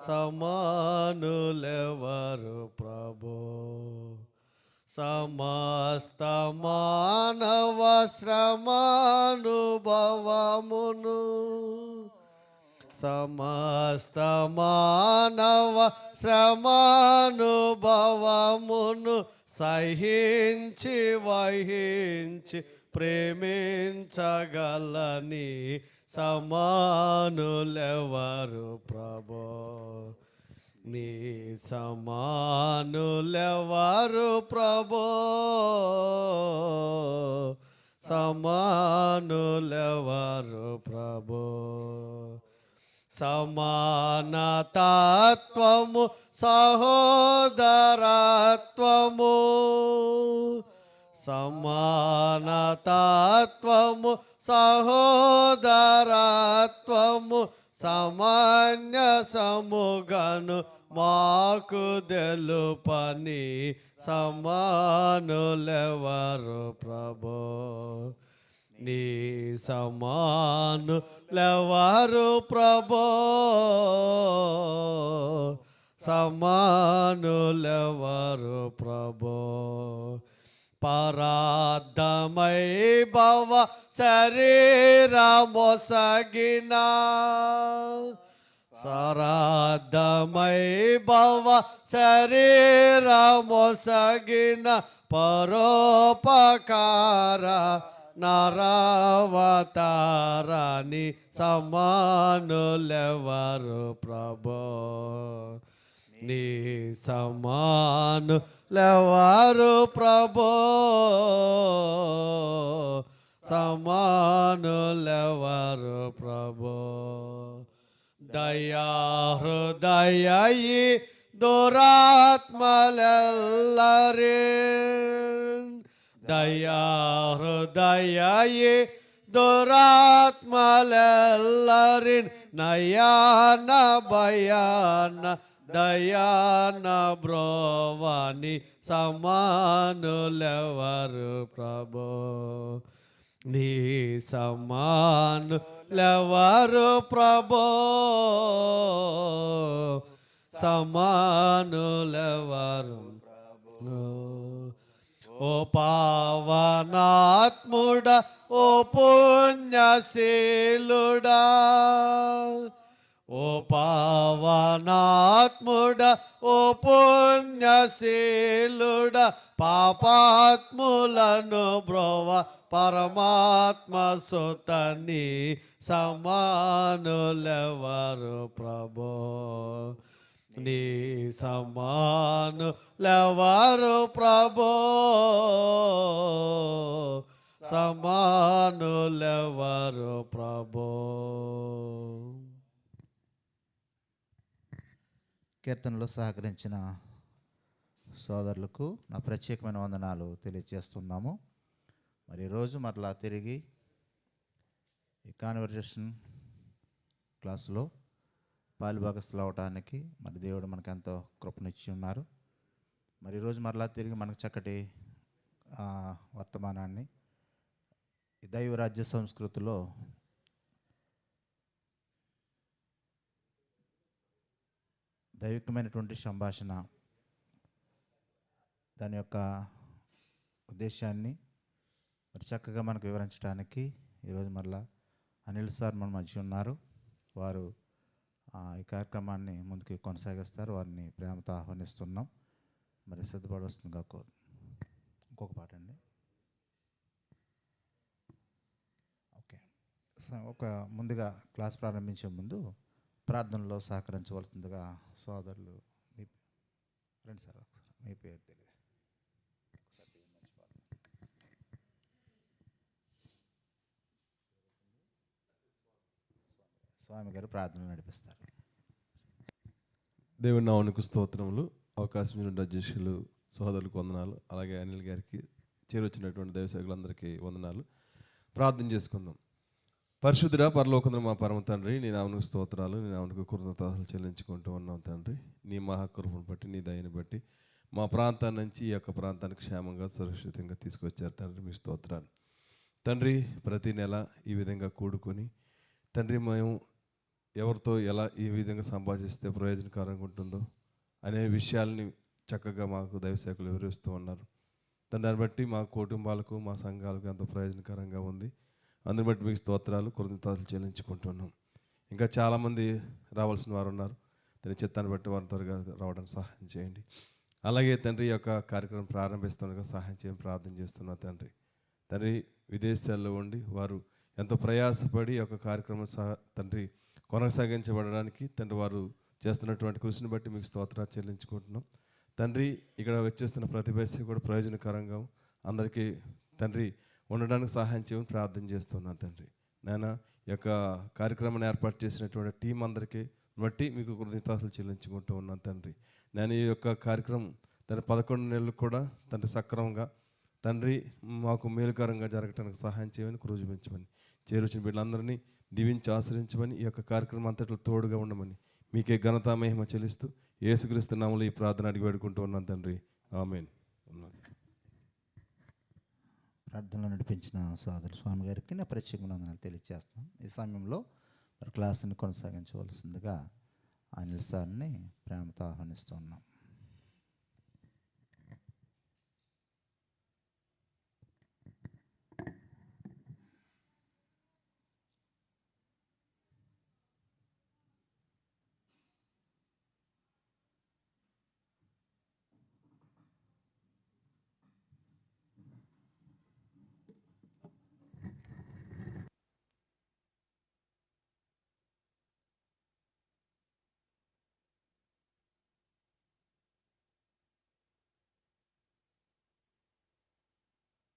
సమానులెవరు ప్రభు. సమస్త మానవ శ్రమానుభవమును సమస్త మానవ శ్రమానుభవమును సహించి వహించి ప్రేమించగలని సమానులెవరు ప్రభు. నీ సమానులెవరు ప్రభు. సమానులెవరు ప్రభు. సమానతత్వము సహోదరత్వము సమానతత్వము సహోదరత్వము సమంజసముగను మాకు తెలుపని సమానులెవరు ప్రభు. నీ సమానులెవరు ప్రభు. సమానులెవరు ప్రభు. పరార్థమై భవ శరీరమొసగిన సరాధమై భవ శరీరమొసగిన పరోపకార నరవతారాని సమానులెవరు ప్రభు. నీ సమానులెవరు ప్రభు. సమానులెవరు ప్రభు. దయాహృదయీ దురాత్మలెల్లరిన్ దయాహృదయీ దురాత్మలెల్లరిన్ నయాన భయాన దయాన బ్రోవాని సమానులెవరు ప్రభు. నీ సమానులెవరు ప్రభు. సమానులెవరు ప్రభు. ఓ పావనాత్ముడా ఓ పుణ్యశీలుడా ఓ పావనాత్ముడా ఓ పుణ్యశీలుడా పాపాత్ములను బ్రోవ పరమాత్మ సుతని సమానులెవరు ప్రభు. నీ సమానులెవరు ప్రభు. సమానులెవరు ప్రభు. కీర్తనలో సహకరించిన సోదరులకు నా ప్రత్యేకమైన వందనాలు తెలియజేస్తున్నాము. మరి ఈరోజు మరలా తిరిగి ఈ కాన్వర్జేషన్ క్లాసులో పాలుభాగస్తులు అవటానికి మరి దేవుడు మనకు ఎంతో కృపనిచ్చి ఉన్నారు. మరి ఈరోజు మరలా తిరిగి మనకు చక్కటి వర్తమానాన్ని ఈ దైవరాజ్య సంస్కృతిలో దైవికమైనటువంటి సంభాషణ దాని యొక్క ఉద్దేశాన్ని మరి చక్కగా మనకు వివరించడానికి ఈరోజు మరలా అనిల్ సార్ మన మధ్య ఉన్నారు. వారు ఈ కార్యక్రమాన్ని ముందుకు కొనసాగిస్తారు. వారిని ప్రేమతో ఆహ్వానిస్తున్నాం. మరి సిద్ధపడవస్తుందిగా కోరు. ఇంకొక పాట అండి. ఓకే, ఒక ముందుగా క్లాస్ ప్రారంభించే ముందు ప్రార్థనలో సహకరించవలసిందిగా సోదరులు మీ ఫ్రెండ్ సార్ ఒకసారి మీ పేరు తెలియదు స్వామి గారు ప్రార్థన నడిపిస్తారు. దేవుని నామమునకు స్తోత్రములు. అవకాశం ఇచ్చిన అధ్యక్షులు సోదరులకు వందనాలు. అలాగే అనిల్ గారికి చేరొచ్చినటువంటి దైవసేవకులందరికీ వందనాలు. ప్రార్థన చేసుకుందాం. పరిశుద్ధుడా పరలోకంలో మా పరమ తండ్రి, నీ నామమునకు స్తోత్రాలు, నీ నామమునకు కృతజ్ఞతలు చెల్లించుకుంటూ ఉన్నాం తండ్రి. నీ మహాకృపను బట్టి, నీ దయని బట్టి మా ప్రాంతాన్ని నుంచి ఈ యొక్క ప్రాంతానికి క్షేమంగా సురక్షితంగా తీసుకొచ్చారు తండ్రి. మీ స్తోత్రాలు తండ్రి. ప్రతి నెల ఈ విధంగా కూడుకొని తండ్రి మేము ఎవరితో ఎలా ఏ విధంగా సంభాషిస్తే ప్రయోజనకరంగా ఉంటుందో అనే విషయాల్ని చక్కగా మాకు దైవసేవకులు వివరిస్తూ ఉన్నారు. దాన్ని బట్టి మా కుటుంబాలకు మా సంఘాలకు ఎంతో ప్రయోజనకరంగా ఉంది. అందుని బట్టి మీకు స్తోత్రాలు కృతజ్ఞతలు చెల్లించుకుంటున్నాం. ఇంకా చాలామంది రావాల్సిన వారు ఉన్నారు. దాని చిత్తాన్ని బట్టి వారిని త్వరగా రావడానికి సహాయం చేయండి. అలాగే తండ్రి యొక్క కార్యక్రమం ప్రారంభిస్తుండగా సహాయం చేయని ప్రార్థన చేస్తున్నా తండ్రి. తండ్రి విదేశాల్లో ఉండి వారు ఎంతో ప్రయాసపడి యొక్క కార్యక్రమం తండ్రి కొనసాగించబడడానికి తండ్రి వారు చేస్తున్నటువంటి కృషిని బట్టి మీకు స్తోత్రాలు చెల్లించుకుంటున్నాం. తండ్రి ఇక్కడ వచ్చేస్తున్న ప్రతి బస్సు కూడా ప్రయోజనకరంగా అందరికీ తండ్రి ఉండడానికి సహాయం చేయమని ప్రార్థన చేస్తున్నాను తండ్రి. నాయన ఈ యొక్క కార్యక్రమాన్ని ఏర్పాటు చేసినటువంటి టీం అందరికీ బట్టి మీకు కృతజ్ఞతలు చెల్లించుకుంటూ ఉన్నాను తండ్రి. నేను ఈ యొక్క కార్యక్రమం తండ్రి 11 నెలలు కూడా తండ్రి సక్రమంగా తండ్రి మాకు మేలుకరంగా జరగడానికి సహాయం చేయమని కృజించమని చేరుచిన బిడ్డలందరినీ దీవించి ఆశ్రయించమని ఈ యొక్క కార్యక్రమం అంతట్లో తోడుగా ఉండమని మీకే ఘనత మహిమ చెల్లిస్తూ యేసుక్రీస్తు నామములో ఈ ప్రార్థన అడిగి వేడుకుంటూ ఉన్నాను తండ్రి. ఆమేన్. ప్రార్థనలో నడిపించిన సోదరు స్వామి గారికి నా ప్రత్యేకమైన తెలియజేస్తున్నాను. ఈ సమయంలో మరి క్లాసుని కొనసాగించవలసిందిగా అనిల్ సార్ని ప్రేమతో ఆహ్వానిస్తూ ఉన్నాం.